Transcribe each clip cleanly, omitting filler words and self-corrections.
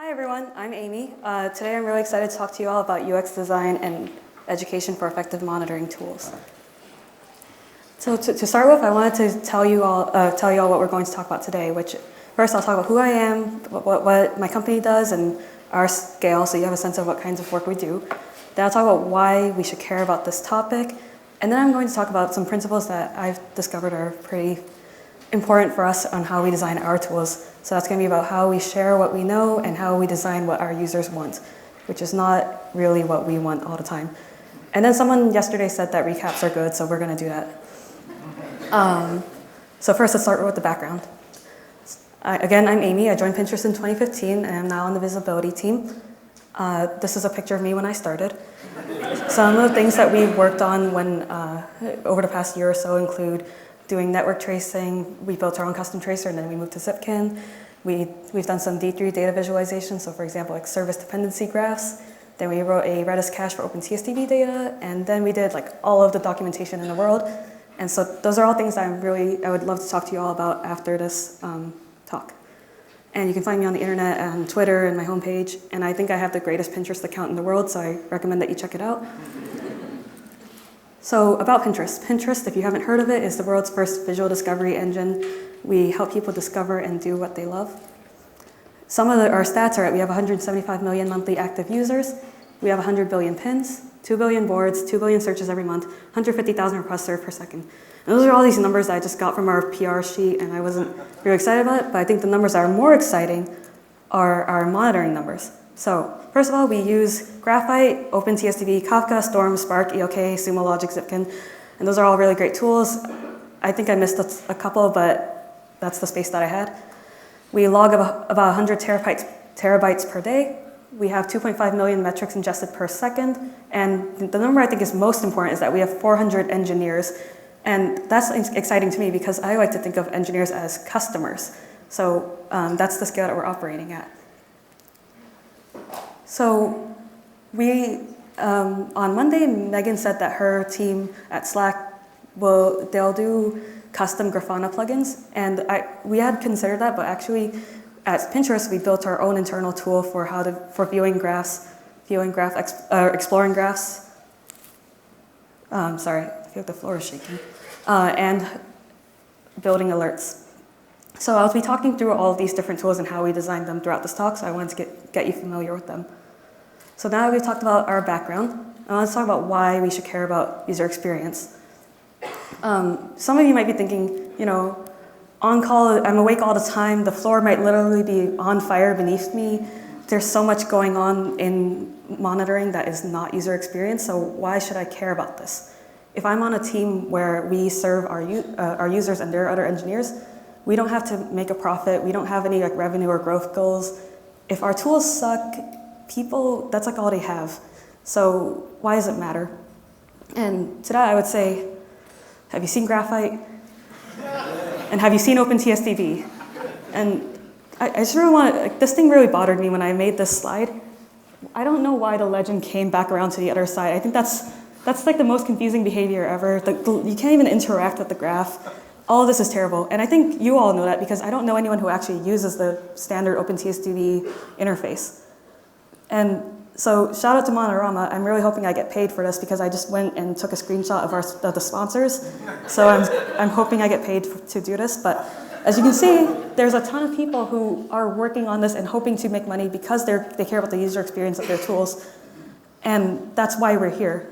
Hi everyone, I'm Amy. Today I'm really excited to talk to you all about UX design and education for effective monitoring tools. So to start with, I wanted to tell you all what we're going to talk about today, which first I'll talk about who I am, what my company does, and our scale, so you have a sense of what kinds of work we do. Then I'll talk about why we should care about this topic, and then I'm going to talk about some principles that I've discovered are pretty important for us on how we design our tools. So that's going to be about how we share what we know and how we design what our users want, which is not really what we want all the time. And then someone yesterday said that recaps are good, so we're going to do that. So first, let's start with the background. Again, I'm Amy. I joined Pinterest in 2015, and I'm now on the visibility team. This is a picture of me when I started. Some of the things that we've worked on over the past year or so include doing network tracing. We built our own custom tracer, and then we moved to Zipkin. We've done some D3 data visualization, so for example, like service dependency graphs. Then we wrote a Redis cache for OpenTSDB data, and then we did like all of the documentation in the world. And so those are all things that I would love to talk to you all about after this talk. And you can find me on the internet and Twitter and my homepage. And I think I have the greatest Pinterest account in the world, so I recommend that you check it out. So about Pinterest. Pinterest, if you haven't heard of it, is the world's first visual discovery engine. We help people discover and do what they love. Some of our stats are we have 175 million monthly active users. We have 100 billion pins, 2 billion boards, 2 billion searches every month, 150,000 requests served per second. And those are all these numbers that I just got from our PR sheet, and I wasn't really excited about it, but I think the numbers that are more exciting are our monitoring numbers. So first of all, we use Graphite, OpenTSDB, Kafka, Storm, Spark, ELK, Sumo Logic, Zipkin, and those are all really great tools. I think I missed a couple, but that's the space that I had. We log about 100 terabytes per day. We have 2.5 million metrics ingested per second, and the number I think is most important is that we have 400 engineers, and that's exciting to me because I like to think of engineers as customers. So that's the scale that we're operating at. So on Monday, Megan said that her team at Slack they'll do custom Grafana plugins, and we had considered that, but actually at Pinterest we built our own internal tool for viewing graphs, exploring graphs. Sorry, I feel like the floor is shaking, and building alerts. So I'll be talking through all of these different tools and how we designed them throughout this talk, so I wanted to get you familiar with them. So now that we've talked about our background, let's talk about why we should care about user experience. Some of you might be thinking, on call, I'm awake all the time, the floor might literally be on fire beneath me. There's so much going on in monitoring that is not user experience, so why should I care about this? If I'm on a team where we serve our users and there are other engineers, we don't have to make a profit. We don't have any revenue or growth goals. If our tools suck, people, that's all they have. So why does it matter? And to that I would say, have you seen Graphite? And have you seen OpenTSDB? And I just really want this thing really bothered me when I made this slide. I don't know why the legend came back around to the other side. I think that's the most confusing behavior ever. You can't even interact with the graph. All of this is terrible, and I think you all know that because I don't know anyone who actually uses the standard OpenTSDB interface. And so shout out to Monitorama. I'm really hoping I get paid for this because I just went and took a screenshot of the sponsors. So I'm hoping I get paid to do this. But as you can see, there's a ton of people who are working on this and hoping to make money because they care about the user experience of their tools. And that's why we're here,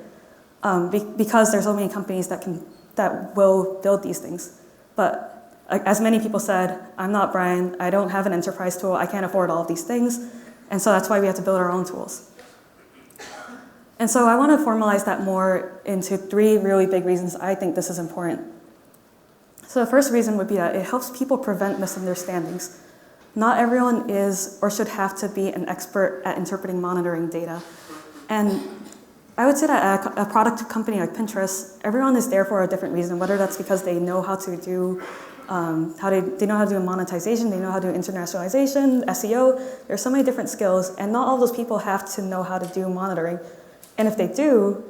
because there's so many companies that will build these things. But as many people said, I'm not Brian, I don't have an enterprise tool, I can't afford all of these things, and so that's why we have to build our own tools. And so I want to formalize that more into 3 really big reasons I think this is important. So the first reason would be that it helps people prevent misunderstandings. Not everyone is or should have to be an expert at interpreting monitoring data. And I would say that at a product company like Pinterest, everyone is there for a different reason, whether that's because they know how to do they know how to do monetization, they know how to do internationalization, SEO. There's so many different skills, and not all those people have to know how to do monitoring. And if they do,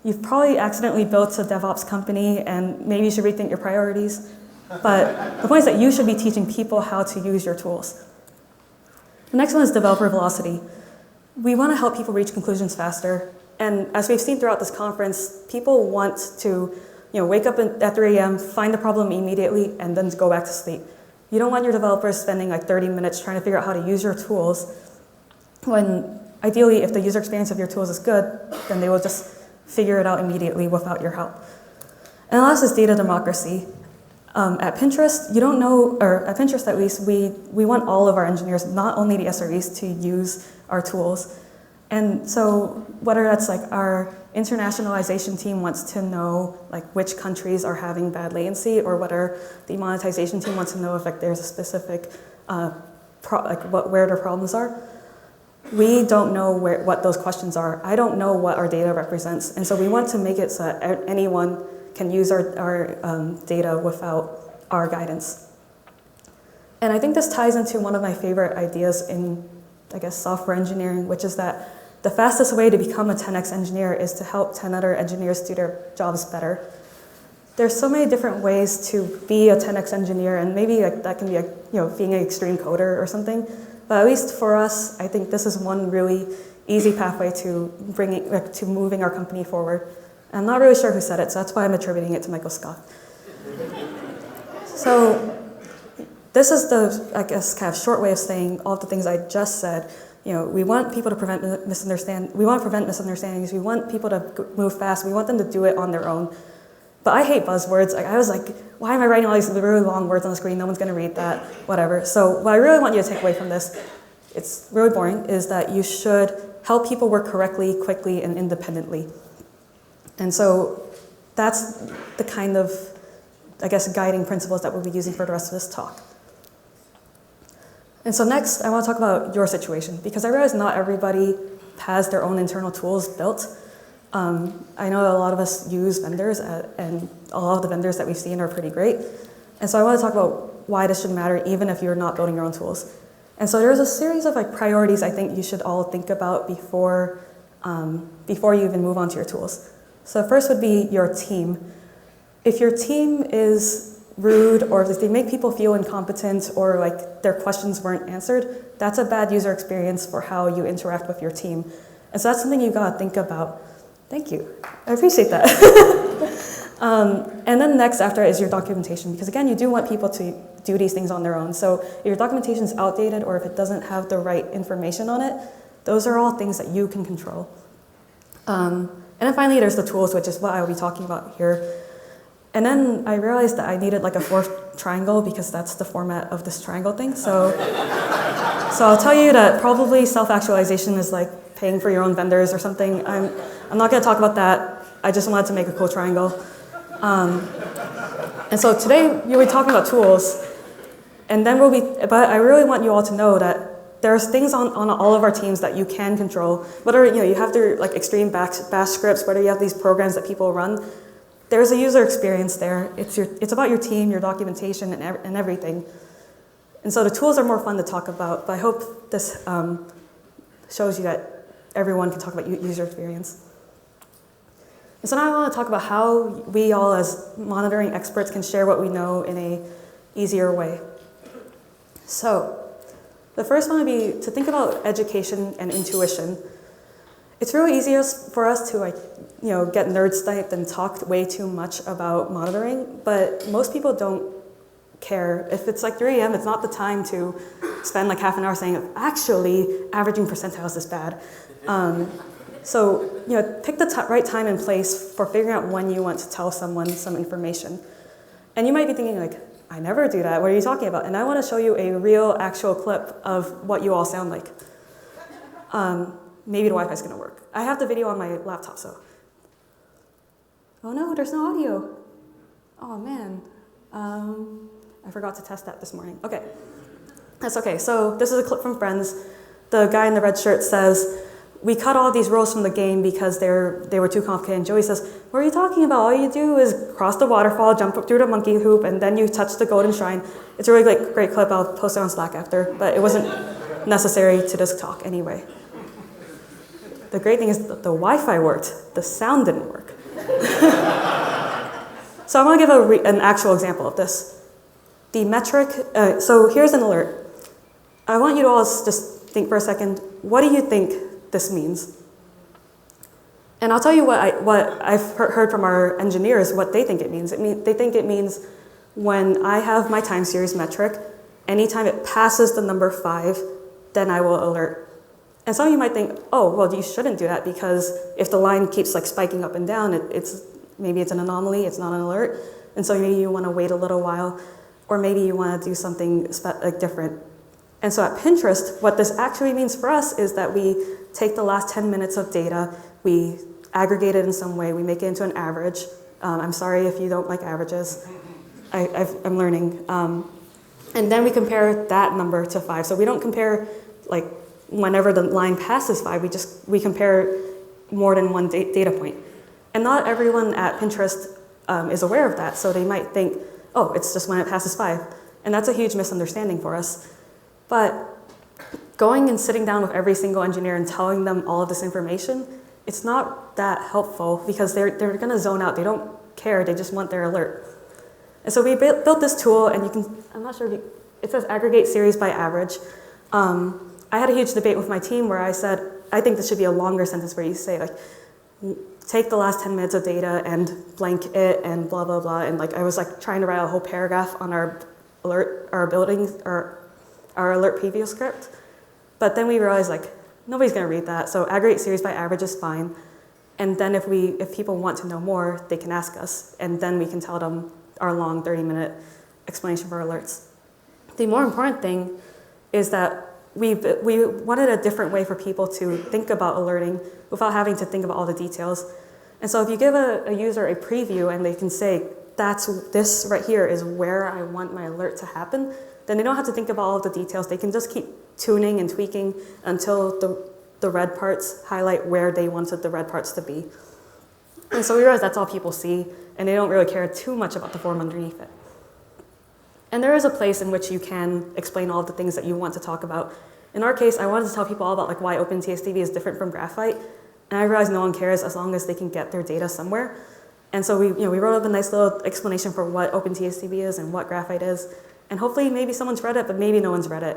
you've probably accidentally built a DevOps company, and maybe you should rethink your priorities. But the point is that you should be teaching people how to use your tools. The next one is developer velocity. We want to help people reach conclusions faster. And as we've seen throughout this conference, people want to wake up at 3 a.m., find the problem immediately, and then go back to sleep. You don't want your developers spending like 30 minutes trying to figure out how to use your tools, when ideally, if the user experience of your tools is good, then they will just figure it out immediately without your help. And the last is data democracy. At Pinterest, you don't know, or at Pinterest at least, we want all of our engineers, not only the SREs, to use our tools. And so whether that's like our internationalization team wants to know like which countries are having bad latency, or whether the monetization team wants to know if like there's a specific, where their problems are, we don't know what those questions are. I don't know what our data represents. And so we want to make it so that anyone can use our data without our guidance. And I think this ties into one of my favorite ideas in, I guess, software engineering, which is that the fastest way to become a 10x engineer is to help 10 other engineers do their jobs better. There's so many different ways to be a 10x engineer, and maybe that can be being an extreme coder or something. But at least for us, I think this is one really easy pathway to moving our company forward. I'm not really sure who said it, so that's why I'm attributing it to Michael Scott. So this is the, I guess, kind of short way of saying all the things I just said. We want people to prevent misunderstandings. We want to prevent misunderstandings. We want people to move fast. We want them to do it on their own. But I hate buzzwords. I was like, why am I writing all these really long words on the screen? No one's going to read that, whatever. So what I really want you to take away from this, it's really boring, is that you should help people work correctly, quickly, and independently. And so that's the kind of, I guess, guiding principles that we'll be using for the rest of this talk. And so next, I want to talk about your situation, because I realize not everybody has their own internal tools built. I know a lot of us use vendors, and a lot of the vendors that we've seen are pretty great. And so I want to talk about why this should matter, even if you're not building your own tools. And so there's a series of priorities I think you should all think about before you even move on to your tools. So first would be your team. If your team is rude, or if they make people feel incompetent, or their questions weren't answered, that's a bad user experience for how you interact with your team. And so that's something you gotta think about. Thank you, I appreciate that. And then next after is your documentation, because again, you do want people to do these things on their own. So if your documentation is outdated, or if it doesn't have the right information on it, those are all things that you can control. And then finally, there's the tools, which is what I'll be talking about here. And then I realized that I needed a fourth triangle, because that's the format of this triangle thing. So I'll tell you that probably self-actualization is like paying for your own vendors or something. I'm not going to talk about that. I just wanted to make a cool triangle. And so today we'll be talking about tools, and then but I really want you all to know that there's things on all of our teams that you can control. Whether you have their extreme bash scripts, whether you have these programs that people run, there's a user experience there. It's about your team, your documentation, and everything. And so the tools are more fun to talk about, but I hope this shows you that everyone can talk about user experience. And so now I want to talk about how we all as monitoring experts can share what we know in an easier way. So the first one would be to think about education and intuition. It's really easier for us to get nerd sniped and talk way too much about monitoring, but most people don't care. If it's 3 a.m., it's not the time to spend half an hour saying, actually, averaging percentiles is bad. So pick the right time and place for figuring out when you want to tell someone some information. And you might be thinking I never do that. What are you talking about? And I want to show you a real, actual clip of what you all sound like. Maybe the Wi-Fi is going to work. I have the video on my laptop, so. Oh no, there's no audio. Oh man. I forgot to test that this morning. Okay, that's okay. So this is a clip from Friends. The guy in the red shirt says, we cut all these rules from the game because they were too complicated. And Joey says, what are you talking about? All you do is cross the waterfall, jump up through the monkey hoop, and then you touch the golden shrine. It's a really great clip. I'll post it on Slack after, but it wasn't necessary to this talk anyway. The great thing is that the Wi-Fi worked. The sound didn't work. So I want to give an actual example of this. The metric, so here's an alert. I want you to all just think for a second, what do you think this means? And I'll tell you what I've heard from our engineers, what they think it means. They think it means when I have my time series metric, anytime it passes the number 5, then I will alert. And some of you might think, oh, well, you shouldn't do that because if the line keeps like spiking up and down, maybe it's an anomaly, it's not an alert. And so maybe you want to wait a little while, or maybe you want to do something different. And so at Pinterest, what this actually means for us is that we take the last 10 minutes of data, we aggregate it in some way, we make it into an average. I'm sorry if you don't like averages. I'm learning. And then we compare that number to 5. So we don't compare like whenever the line passes 5, we compare more than one data point. And not everyone at Pinterest is aware of that. So they might think, oh, it's just when it passes 5. And that's a huge misunderstanding for us. But going and sitting down with every single engineer and telling them all of this information, it's not that helpful because they're going to zone out. They don't care. They just want their alert. And so we built this tool, and you can, I'm not sure if it says aggregate series by average. I had a huge debate with my team where I said, I think this should be a longer sentence where you say, like, take the last 10 minutes of data and blank it and blah, blah, blah. And like, I was like trying to write a whole paragraph on our alert preview script. But then we realized like, nobody's gonna read that. So aggregate series by average is fine. And then if people want to know more, they can ask us. And then we can tell them our long 30-minute explanation for alerts. The more important thing is that we wanted a different way for people to think about alerting without having to think about all the details. And so if you give a user a preview and they can say, this right here is where I want my alert to happen, then they don't have to think about all of the details. They can just keep tuning and tweaking until the red parts highlight where they wanted the red parts to be. And so we realized that's all people see, and they don't really care too much about the form underneath it. And there is a place in which you can explain all of the things that you want to talk about. In our case, I wanted to tell people all about like why OpenTSDB is different from Graphite, and I realized no one cares as long as they can get their data somewhere. And so we wrote up a nice little explanation for what OpenTSDB is and what Graphite is, and hopefully maybe someone's read it, but maybe no one's read it.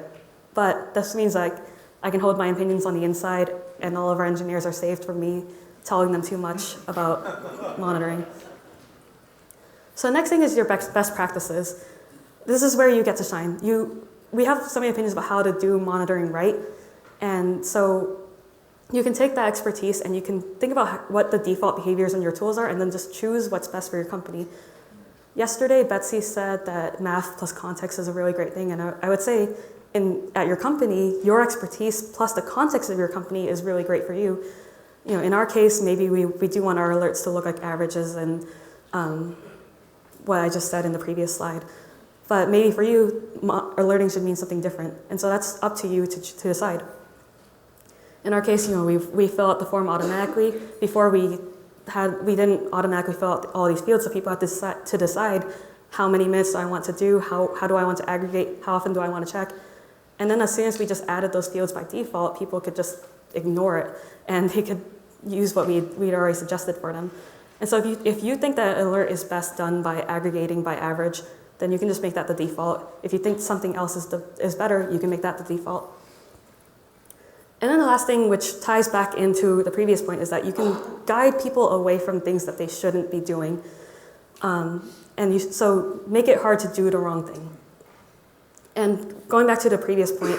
But this means like I can hold my opinions on the inside, and all of our engineers are saved from me telling them too much about monitoring. So the next thing is your best practices. This is where you get to shine. We have so many opinions about how to do monitoring right, and so you can take that expertise and you can think about what the default behaviors in your tools are and then just choose what's best for your company. Yesterday, Betsy said that math plus context is a really great thing, and I would say at your company, your expertise plus the context of your company is really great for you. In our case, maybe we do want our alerts to look like averages and what I just said in the previous slide. But maybe for you, alerting should mean something different. And so that's up to you to decide. In our case, we fill out the form automatically. Before we didn't automatically fill out all these fields, so people have to decide how many minutes do I want to do, how do I want to aggregate, how often do I want to check. And then as soon as we just added those fields by default, people could just ignore it, and they could use what we'd already suggested for them. And so if you think that alert is best done by aggregating by average, then you can just make that the default. If you think something else is better, you can make that the default. And then the last thing, which ties back into the previous point, is that you can guide people away from things that they shouldn't be doing. So make it hard to do the wrong thing. And going back to the previous point,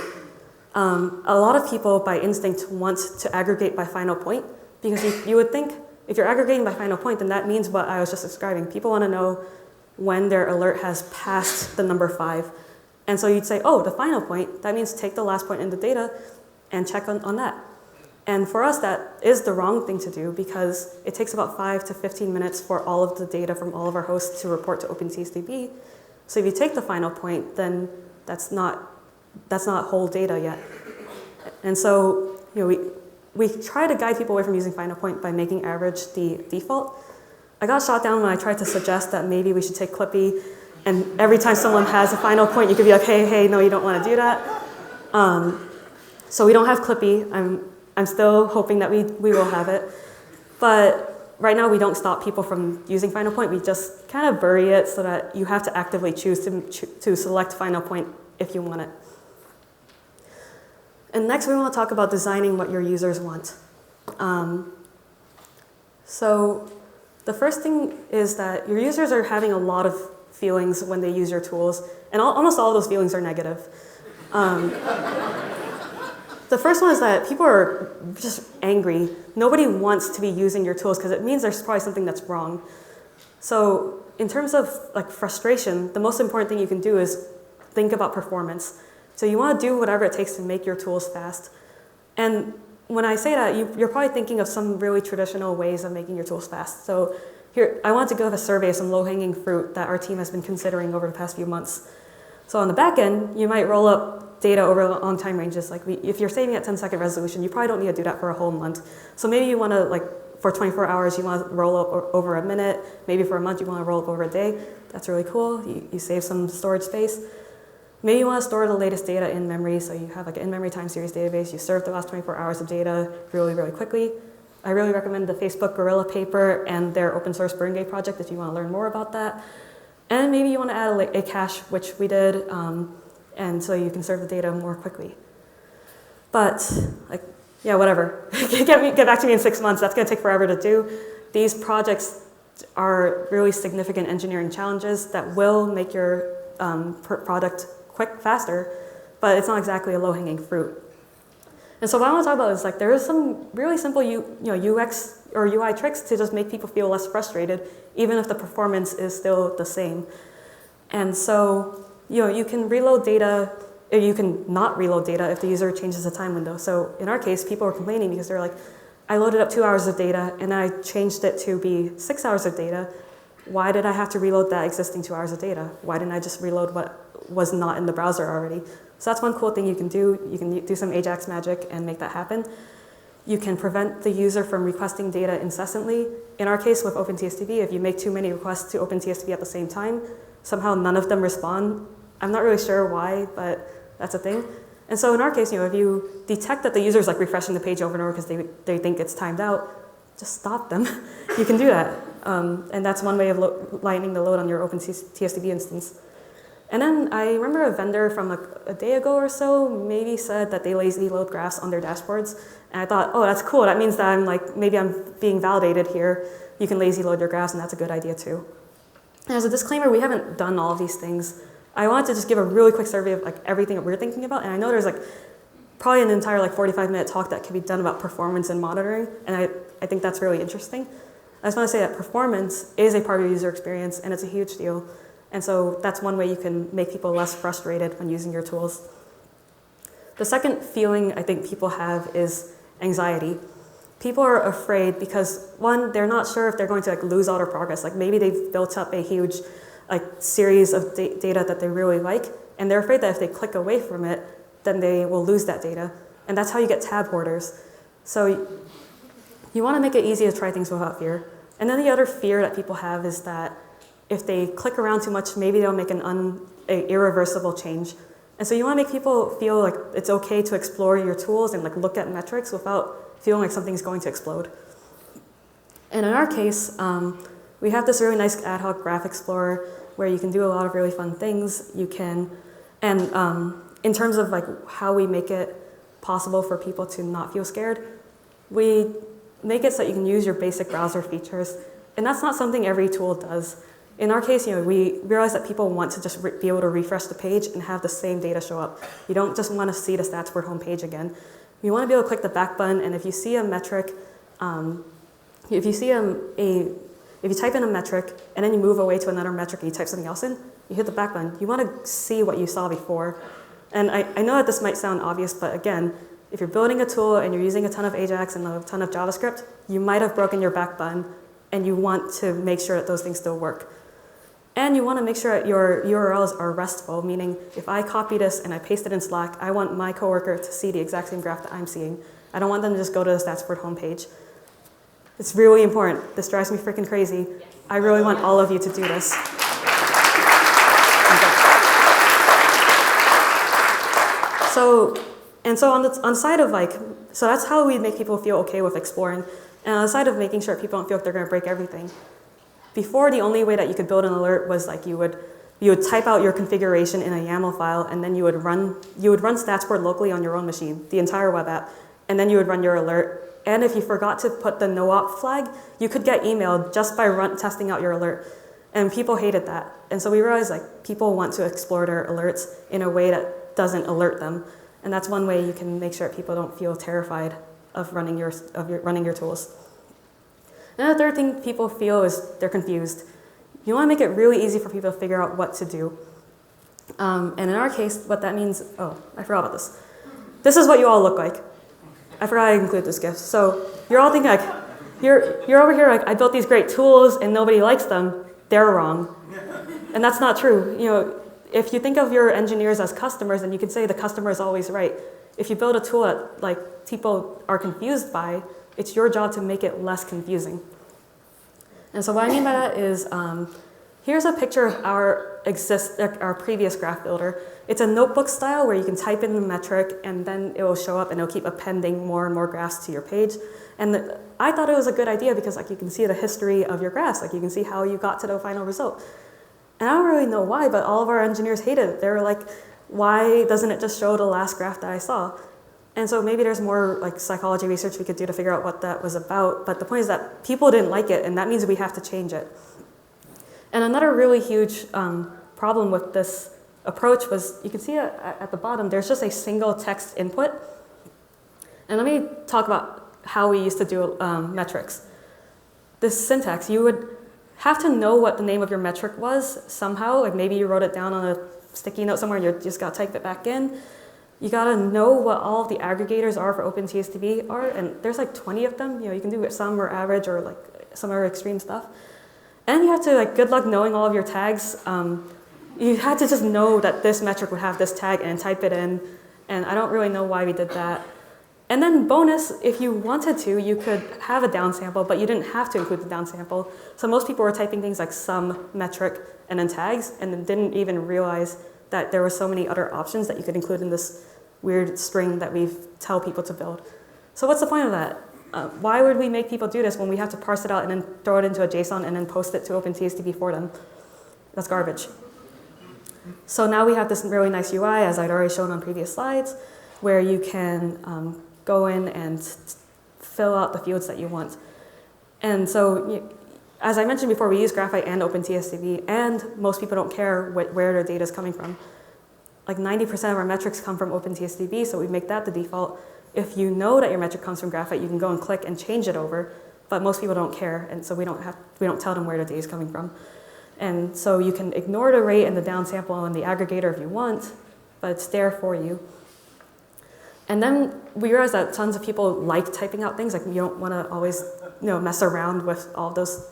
a lot of people by instinct want to aggregate by final point, because you would think if you're aggregating by final point, then that means what I was just describing. People want to know when their alert has passed the number 5. And so you'd say, oh, the final point, that means take the last point in the data and check on that. And for us, that is the wrong thing to do because it takes about 5 to 15 minutes for all of the data from all of our hosts to report to OpenTSDB. So if you take the final point, then that's not whole data yet. And so we try to guide people away from using final point by making average the default. I got shot down when I tried to suggest that maybe we should take Clippy, and every time someone has a final point, you could be like, hey, no, you don't want to do that. So we don't have Clippy. I'm still hoping that we will have it. But right now, we don't stop people from using final point. We just kind of bury it so that you have to actively choose to select final point if you want it. And next, we want to talk about designing what your users want. So the first thing is that your users are having a lot of feelings when they use your tools, and almost all of those feelings are negative. The first one is that people are just angry. Nobody wants to be using your tools because it means there's probably something that's wrong. So in terms of like frustration, the most important thing you can do is think about performance. So you want to do whatever it takes to make your tools fast. And when I say that, you're probably thinking of some really traditional ways of making your tools fast. So here, I want to give a survey of some low-hanging fruit that our team has been considering over the past few months. So on the back end, you might roll up data over long time ranges. Like if you're saving at 10-second resolution, you probably don't need to do that for a whole month. So maybe you want to, like, for 24 hours, you want to roll up over a minute. Maybe for a month, you want to roll up over a day. That's really cool. You save some storage space. Maybe you want to store the latest data in memory, so you have like an in-memory time series database. You serve the last 24 hours of data really, really quickly. I really recommend the Facebook Gorilla paper and their open source BurnGate project if you want to learn more about that. And maybe you want to add a cache, which we did, and so you can serve the data more quickly. But, like, yeah, whatever. Get back to me in 6 months. That's going to take forever to do. These projects are really significant engineering challenges that will make your product faster, but it's not exactly a low-hanging fruit. And so what I want to talk about is, like, there is some really simple UX or UI tricks to just make people feel less frustrated, even if the performance is still the same. And so, you can reload data, or you can not reload data if the user changes the time window. So in our case, people are complaining because they're like, I loaded up 2 hours of data and then I changed it to be 6 hours of data. Why did I have to reload that existing 2 hours of data? Why didn't I just reload what was not in the browser already? So that's one cool thing you can do. You can do some Ajax magic and make that happen. You can prevent the user from requesting data incessantly. In our case with OpenTSDB, if you make too many requests to OpenTSDB at the same time, somehow none of them respond. I'm not really sure why, but that's a thing. And so in our case, if you detect that the user's like refreshing the page over and over because they think it's timed out, just stop them. You can do that. And that's one way of lightening the load on your OpenTSDB instance. And then I remember a vendor from a day ago or so maybe said that they lazy load graphs on their dashboards. And I thought, oh, that's cool. That means that maybe I'm being validated here. You can lazy load your graphs, and that's a good idea too. And as a disclaimer, we haven't done all of these things. I wanted to just give a really quick survey of like everything that we're thinking about. And I know there's like probably an entire 45-minute talk that can be done about performance and monitoring. And I think that's really interesting. I just want to say that performance is a part of user experience, and it's a huge deal. And so that's one way you can make people less frustrated when using your tools. The second feeling I think people have is anxiety. People are afraid because, one, they're not sure if they're going to like lose all their progress. Like maybe they've built up a huge series of data that they really like, and they're afraid that if they click away from it, then they will lose that data. And that's how you get tab hoarders. So you want to make it easy to try things without fear. And then the other fear that people have is that if they click around too much, maybe they'll make an irreversible change. And so you want to make people feel like it's okay to explore your tools and like look at metrics without feeling like something's going to explode. And in our case, we have this really nice ad hoc graph explorer where you can do a lot of really fun things. You can, and in terms of like how we make it possible for people to not feel scared, we make it so that you can use your basic browser features. And that's not something every tool does. In our case, we realize that people want to just be able to refresh the page and have the same data show up. You don't just want to see the StatsBoard homepage again. You want to be able to click the back button, and if you see a metric, if you type in a metric and then you move away to another metric and you type something else in, you hit the back button. You want to see what you saw before. And I know that this might sound obvious, but again, if you're building a tool and you're using a ton of Ajax and a ton of JavaScript, you might have broken your back button, and you want to make sure that those things still work. And you want to make sure that your URLs are RESTful, meaning if I copy this and I paste it in Slack, I want my coworker to see the exact same graph that I'm seeing. I don't want them to just go to the StatsBoard homepage. It's really important. This drives me freaking crazy. I really want all of you to do this. So on the side of so that's how we make people feel okay with exploring. And on the side of making sure people don't feel like they're going to break everything. Before, the only way that you could build an alert was like you would You would type out your configuration in a YAML file, and then you would run StatsBoard locally on your own machine, the entire web app, and then you would run your alert. And if you forgot to put the no-op flag, you could get emailed just by testing out your alert. And people hated that. And so we realized like people want to explore their alerts in a way that doesn't alert them. And that's one way you can make sure people don't feel terrified of running your tools. And the third thing people feel is they're confused. You want to make it really easy for people to figure out what to do. And in our case, what that means, oh, I forgot about this. This is what you all look like. I forgot to include this gift. So you're all thinking like, you're over here like, I built these great tools and nobody likes them. They're wrong. And that's not true. You know, if you think of your engineers as customers, then you can say the customer is always right. If you build a tool that like people are confused by, it's your job to make it less confusing. And so what I mean by that is, here's a picture of our previous graph builder. It's a notebook style where you can type in the metric and then it will show up and it'll keep appending more and more graphs to your page. And I thought it was a good idea because like you can see the history of your graphs, like you can see how you got to the final result. And I don't really know why, but all of our engineers hated it. They were like, why doesn't it just show the last graph that I saw? And so maybe there's more like psychology research we could do to figure out what that was about. But the point is that people didn't like it, and that means we have to change it. And another really huge problem with this approach was, you can see at the bottom, there's just a single text input. And let me talk about how we used to do metrics. This syntax, you would have to know what the name of your metric was somehow. Like maybe you wrote it down on a sticky note somewhere and you just got to type it back in. You got to know what all of the aggregators are for OpenTSDB are, and there's like 20 of them. You know, you can do some are average or like some are extreme stuff. And you have to like good luck knowing all of your tags. You had to just know that this metric would have this tag and type it in. And I don't really know why we did that. And then bonus, if you wanted to, you could have a downsample, but you didn't have to include the downsample. So most people were typing things like sum, metric, and then tags, and then didn't even realize that there were so many other options that you could include in this weird string that we tell people to build. So what's the point of that? Why would we make people do this when we have to parse it out and then throw it into a JSON and then post it to OpenTSDB for them? That's garbage. So now we have this really nice UI, as I'd already shown on previous slides, where you can go in and fill out the fields that you want. And so, as I mentioned before, we use Graphite and OpenTSDB, and most people don't care where their data is coming from. Like 90% of our metrics come from OpenTSDB, so we make that the default. If you know that your metric comes from Graphite, you can go and click and change it over, but most people don't care, and so we don't tell them where their data is coming from. And so you can ignore the rate and the downsample and the aggregator if you want, but it's there for you. And then we realized that tons of people like typing out things, like you don't want to always mess around with all those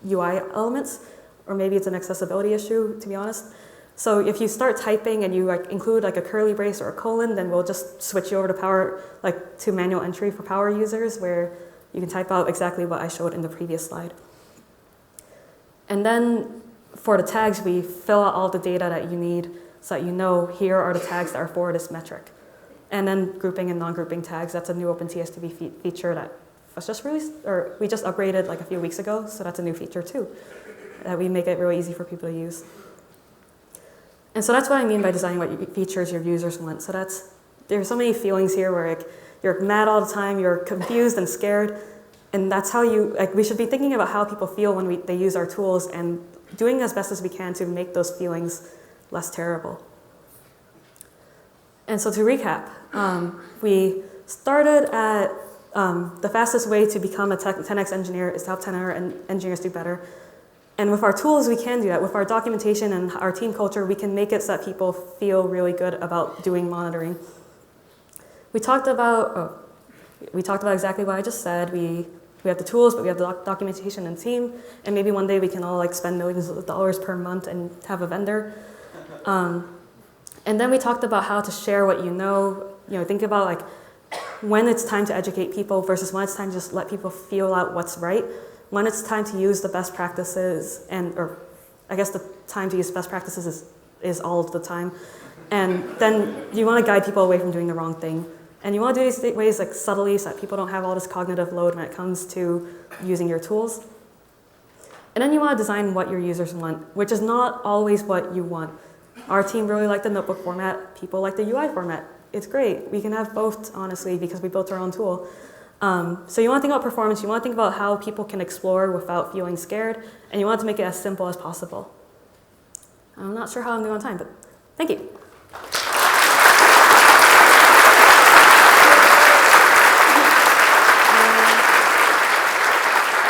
UI elements, or maybe it's an accessibility issue, to be honest. So if you start typing and you include a curly brace or a colon, then we'll just switch you over to to manual entry for power users, where you can type out exactly what I showed in the previous slide. And then for the tags, we fill out all the data that you need so that you know here are the tags that are for this metric. And then grouping and non-grouping tags, that's a new OpenTSDB feature that was just released, or we just upgraded a few weeks ago, so that's a new feature too, that we make it really easy for people to use. And so that's what I mean by designing what features your users want. So there's so many feelings here where you're mad all the time, you're confused and scared, and that's how we should be thinking about how people feel when they use our tools and doing as best as we can to make those feelings less terrible. And so to recap, we started at the fastest way to become a 10x engineer is to help 10 other engineers do better. And with our tools, we can do that. With our documentation and our team culture, we can make it so that people feel really good about doing monitoring. We talked about exactly what I just said. We have the tools, but we have the documentation and team. And maybe one day we can all spend millions of dollars per month and have a vendor. And then we talked about how to share what you know. Think about when it's time to educate people versus when it's time to just let people feel out what's right. When it's time to use the best practices, or I guess the time to use best practices is all of the time. And then you want to guide people away from doing the wrong thing. And you want to do these ways subtly so that people don't have all this cognitive load when it comes to using your tools. And then you want to design what your users want, which is not always what you want. Our team really liked the notebook format. People like the UI format. It's great. We can have both, honestly, because we built our own tool. So you want to think about performance. You want to think about how people can explore without feeling scared. And you want to make it as simple as possible. I'm not sure how I'm doing on time, but thank you.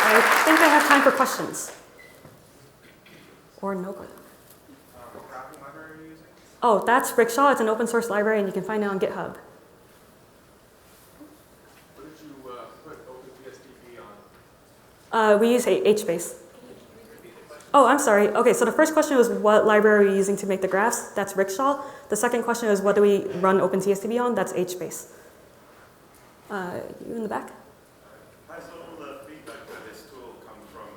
I think I have time for questions. Or no questions. What wrapping library are you using? Oh, that's Rickshaw. It's an open source library, and you can find it on GitHub. What did you put OpenTSDB on? We use HBase. Oh, I'm sorry. Okay, so the first question was what library are you using to make the graphs? That's Rickshaw. The second question is what do we run OpenTSDB on? That's HBase. You in the back? Has all the feedback for this tool come from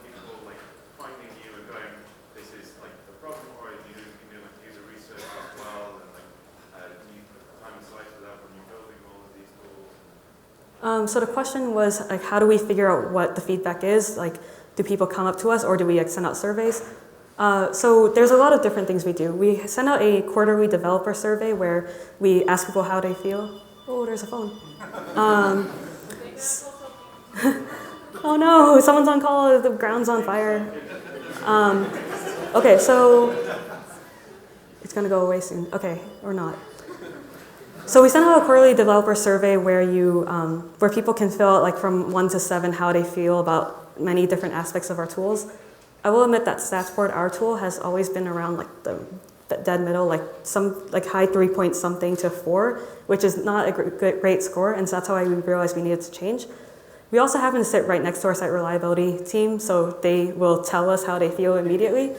people like finding you and going, this is like the problem, or do you do like user research as well, and like do you put time aside for that when you're building all of these tools? So the question was like, how do we figure out what the feedback is? Like, do people come up to us, or do we send out surveys? So there's a lot of different things we do. We send out a quarterly developer survey where we ask people how they feel. Oh, there's a phone. Oh no, someone's on call, the ground's on fire. Okay, so it's gonna go away soon. Okay, or not. So we send out a quarterly developer survey where where people can fill out like from 1 to 7 how they feel about many different aspects of our tools. I will admit that StatsBoard, our tool, has always been around like the dead middle, like high 3 point something to 4, which is not a great score, and so that's why we realized we needed to change. We also happen to sit right next to our site reliability team, so they will tell us how they feel immediately.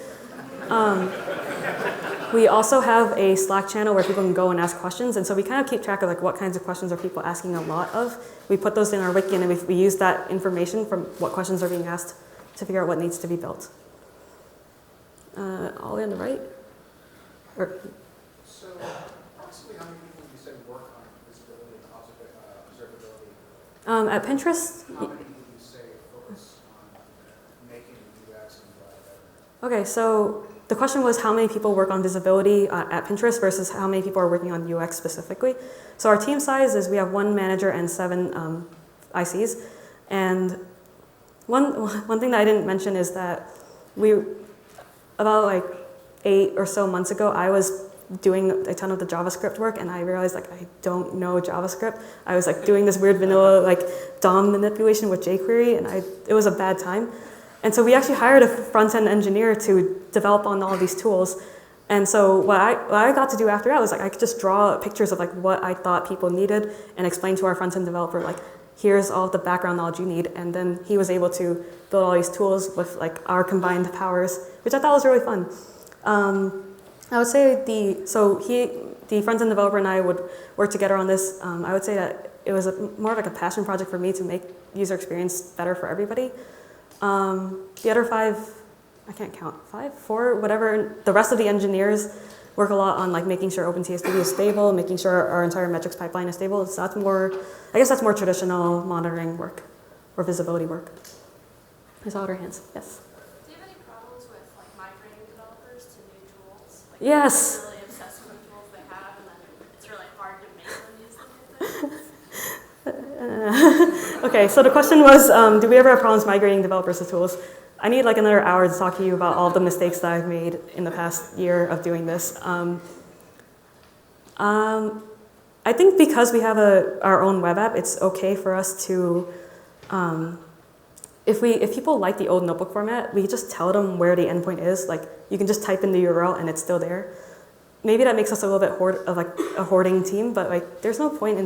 We also have a Slack channel where people can go and ask questions, and so we kind of keep track of like what kinds of questions are people asking a lot of. We put those in our wiki, and we use that information from what questions are being asked to figure out what needs to be built. All in the right? So, approximately how many people you said work on visibility and observability? At Pinterest? How many people you say focus on making the UX and UI better? Okay, so the question was how many people work on visibility at Pinterest versus how many people are working on UX specifically. So our team size is we have 1 manager and 7 ICs. And one thing that I didn't mention is that about like 8 or so months ago, I was doing a ton of the JavaScript work, and I realized like I don't know JavaScript. I was like doing this weird vanilla like DOM manipulation with jQuery, and it was a bad time. And so we actually hired a front-end engineer to develop on all these tools. And so what I got to do after that was like I could just draw pictures of like what I thought people needed and explain to our front-end developer like, here's all the background knowledge you need. And then he was able to build all these tools with like our combined powers, which I thought was really fun. I would say the front-end developer and I would work together on this. I would say that it was more of like a passion project for me to make user experience better for everybody. The other 5, I can't count, 5, 4, whatever. The rest of the engineers work a lot on like making sure OpenTSDB is stable, making sure our entire metrics pipeline is stable. So that's more, I guess that's more traditional monitoring work or visibility work. I saw other hands. Yes. Do you have any problems with like migrating developers to new tools? Like, Yes. they're really obsessed with the tools they have, and then it's really hard to make them use them. Okay, so the question was, do we ever have problems migrating developers to tools? I need like another hour to talk to you about all the mistakes that I've made in the past year of doing this. I think because we have our own web app, it's okay for us to, if people like the old notebook format, we just tell them where the endpoint is. Like you can just type in the URL and it's still there. Maybe that makes us a little bit of like a hoarding team, but like there's no point in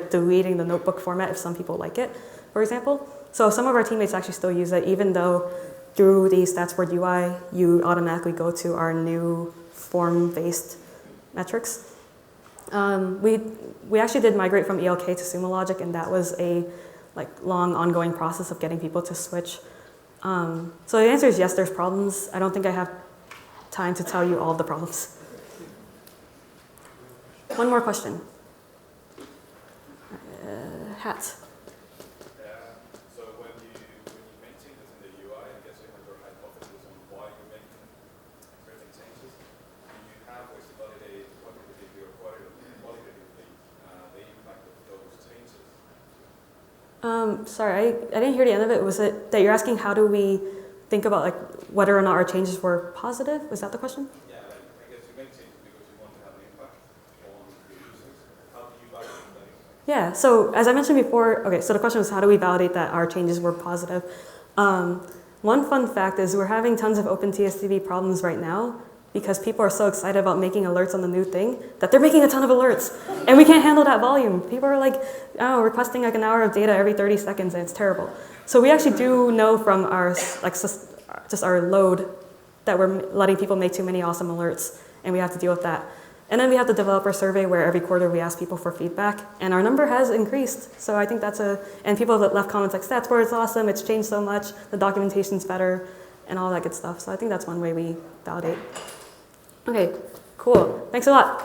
deleting the notebook format if some people like it, for example. So some of our teammates actually still use it, even though through the StatsBoard UI, you automatically go to our new form-based metrics. We actually did migrate from ELK to Sumo Logic, and that was a long ongoing process of getting people to switch. So the answer is yes, there's problems. I don't think I have time to tell you all of the problems. One more question. Hat. So when you make changes in the UI, I'm guessing Sorry, I didn't hear the end of it. Was it that you're asking how do we think about like whether or not our changes were positive? Was that the question? Yeah, like, I guess you make changes because you want to have an impact on the users. How do you validate that impact? Yeah, so as I mentioned before, okay, so the question was how do we validate that our changes were positive? One fun fact is we're having tons of OpenTSDB problems right now because people are so excited about making alerts on the new thing that they're making a ton of alerts and we can't handle that volume. People are like, oh, requesting like an hour of data every 30 seconds and it's terrible. So we actually do know from our, like, just our load that we're letting people make too many awesome alerts and we have to deal with that. And then we have the developer survey where every quarter we ask people for feedback and our number has increased. So I think that's and people have left comments like, Statsboard is awesome, it's changed so much, the documentation's better, and all that good stuff. So I think that's one way we validate. Okay, cool. Thanks a lot.